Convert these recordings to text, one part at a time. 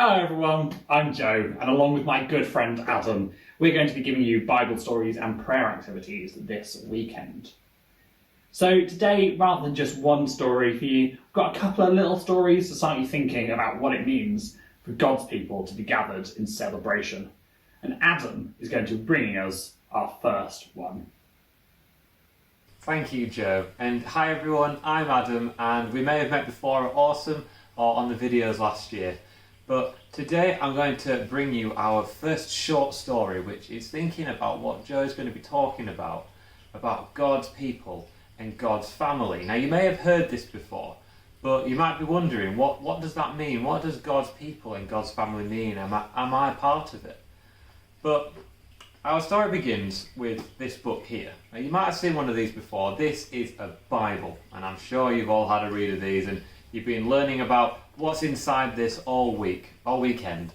Hello everyone, I'm Joe, and along with my good friend Adam, we're going to be giving you Bible stories and prayer activities this weekend. So today, rather than just one story for you, we've got a couple of little stories to start you thinking about what it means for God's people to be gathered in celebration. And Adam is going to be bringing us our first one. Thank you, Joe. And hi everyone, I'm Adam, and we may have met before at Awesome or on the videos last year. But today I'm going to bring you our first short story, which is thinking about what Joe's going to be talking about God's people and God's family. Now you may have heard this before, but you might be wondering, what does that mean? What does God's people and God's family mean? Am I part of it? But our story begins with this book here. Now you might have seen one of these before. This is a Bible, and I'm sure you've all had a read of these, and you've been learning about what's inside this all weekend.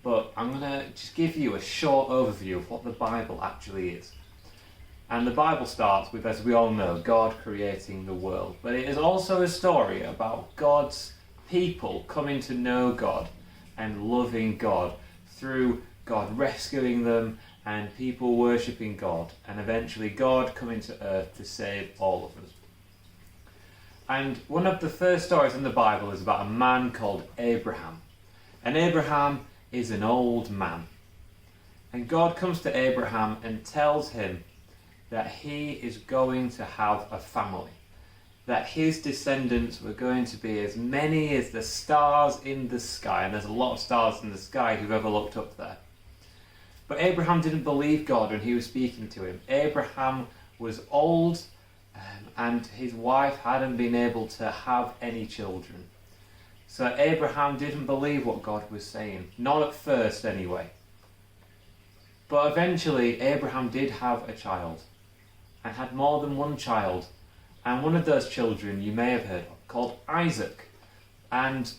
But I'm going to just give you a short overview of what the Bible actually is. And the Bible starts with, as we all know, God creating the world. But it is also a story about God's people coming to know God and loving God through God rescuing them and people worshipping God, and eventually God coming to earth to save all of us. And one of the first stories in the Bible is about a man called Abraham. And Abraham is an old man. And God comes to Abraham and tells him that he is going to have a family. That his descendants were going to be as many as the stars in the sky. And there's a lot of stars in the sky if you've ever looked up there. But Abraham didn't believe God when he was speaking to him. Abraham was old, and his wife hadn't been able to have any children. So Abraham didn't believe what God was saying. Not at first, anyway. But eventually, Abraham did have a child, and had more than one child. And one of those children you may have heard of, called Isaac. And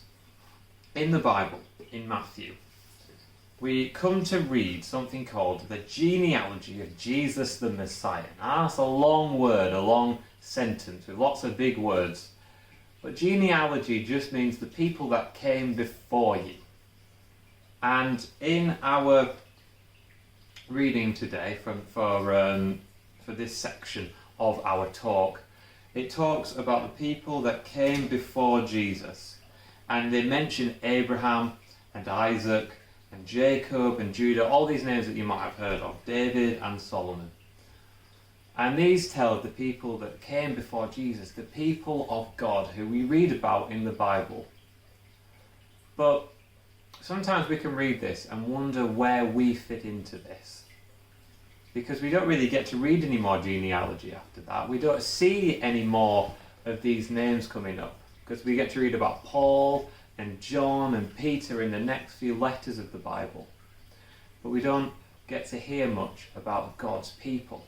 in the Bible, in Matthew, we come to read something called the genealogy of Jesus the Messiah. Now that's a long word, a long sentence with lots of big words. But genealogy just means the people that came before you. And in our reading today for this section of our talk, it talks about the people that came before Jesus. And they mention Abraham and Isaac and Jacob and Judah, all these names that you might have heard of, David and Solomon. And these tell of the people that came before Jesus, the people of God who we read about in the Bible. But sometimes we can read this and wonder where we fit into this. Because we don't really get to read any more genealogy after that. We don't see any more of these names coming up. Because we get to read about Paul and John and Peter in the next few letters of the Bible. But we don't get to hear much about God's people.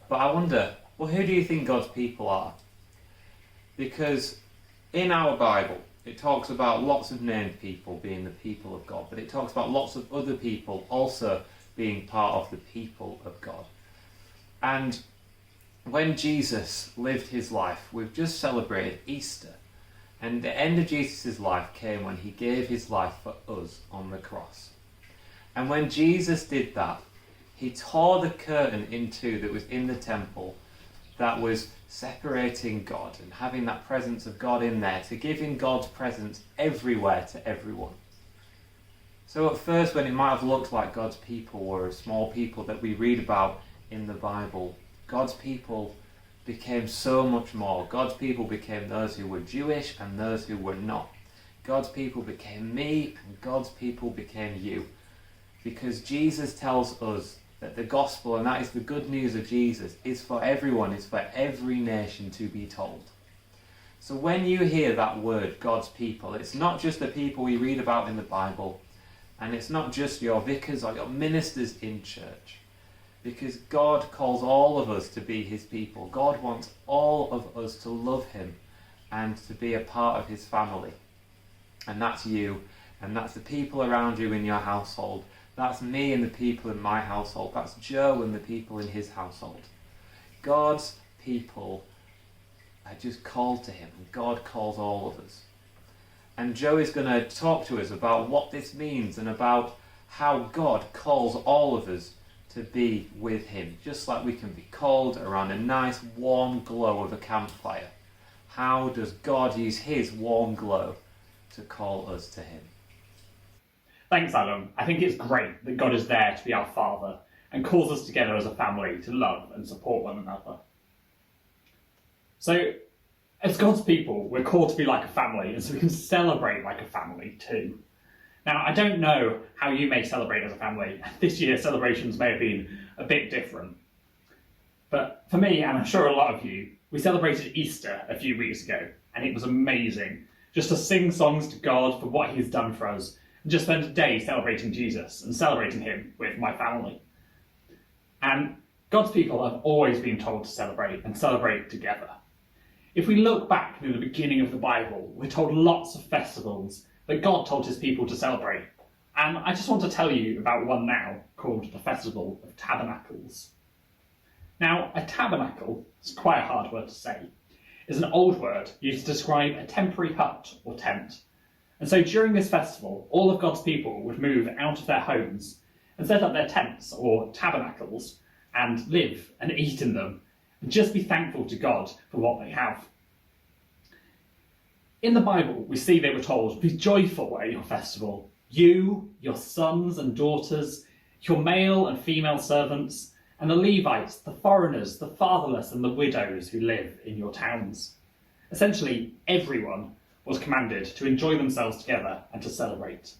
But I wonder, well, who do you think God's people are? Because in our Bible, it talks about lots of named people being the people of God, but it talks about lots of other people also being part of the people of God. And when Jesus lived his life, we've just celebrated Easter. And the end of Jesus' life came when he gave his life for us on the cross. And when Jesus did that, he tore the curtain in two that was in the temple that was separating God and having that presence of God in there to give in God's presence everywhere to everyone. So at first, when it might have looked like God's people were a small people that we read about in the Bible, God's people became so much more. God's people became those who were Jewish and those who were not. God's people became me and God's people became you. Because Jesus tells us that the gospel, and that is the good news of Jesus, is for everyone, is for every nation to be told. So when you hear that word, God's people, it's not just the people we read about in the Bible, and it's not just your vicars or your ministers in church. Because God calls all of us to be his people. God wants all of us to love him and to be a part of his family. And that's you, and that's the people around you in your household. That's me and the people in my household. That's Joe and the people in his household. God's people are just called to him, and God calls all of us. And Joey's going to talk to us about what this means and about how God calls all of us to be with him, just like we can be called around a nice warm glow of a campfire. How does God use his warm glow to call us to him? Thanks, Adam. I think it's great that God is there to be our Father and calls us together as a family to love and support one another. So, as God's people, we're called to be like a family, and so we can celebrate like a family too. Now, I don't know how you may celebrate as a family. This year, celebrations may have been a bit different. But for me, and I'm sure a lot of you, we celebrated Easter a few weeks ago, and it was amazing. Just to sing songs to God for what he's done for us, and just spend a day celebrating Jesus and celebrating him with my family. And God's people have always been told to celebrate and celebrate together. If we look back to the beginning of the Bible, we're told lots of festivals that God told his people to celebrate. And I just want to tell you about one now called the Festival of Tabernacles. Now, a tabernacle, it's quite a hard word to say, is an old word used to describe a temporary hut or tent. And so during this festival, all of God's people would move out of their homes and set up their tents or tabernacles and live and eat in them and just be thankful to God for what they have. In the Bible, we see they were told, be joyful at your festival, you, your sons and daughters, your male and female servants, and the Levites, the foreigners, the fatherless, and the widows who live in your towns. Essentially, everyone was commanded to enjoy themselves together and to celebrate.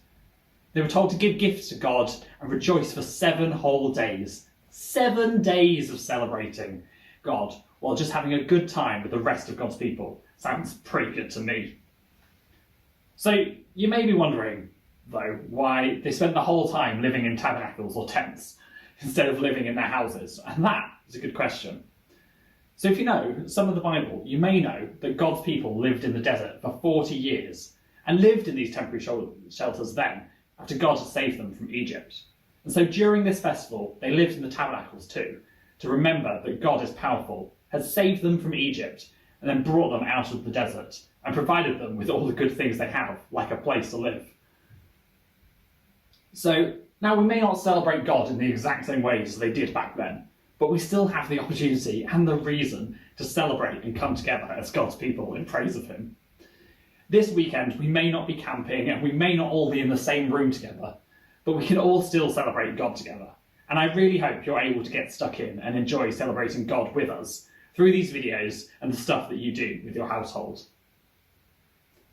They were told to give gifts to God and rejoice for 7 whole days. 7 days of celebrating God while just having a good time with the rest of God's people. Sounds pretty good to me. So you may be wondering, though, why they spent the whole time living in tabernacles or tents instead of living in their houses. And that is a good question. So if you know some of the Bible, you may know that God's people lived in the desert for 40 years and lived in these temporary shelters then, after God had saved them from Egypt. And so during this festival, they lived in the tabernacles too, to remember that God is powerful, has saved them from Egypt, and then brought them out of the desert and provided them with all the good things they have, like a place to live. So now we may not celebrate God in the exact same ways as they did back then, but we still have the opportunity and the reason to celebrate and come together as God's people in praise of him. This weekend, we may not be camping and we may not all be in the same room together, but we can all still celebrate God together. And I really hope you're able to get stuck in and enjoy celebrating God with us through these videos and the stuff that you do with your household.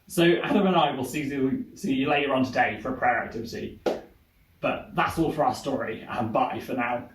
So Adam and I will see you later on today for a prayer activity. But that's all for our story, and bye for now.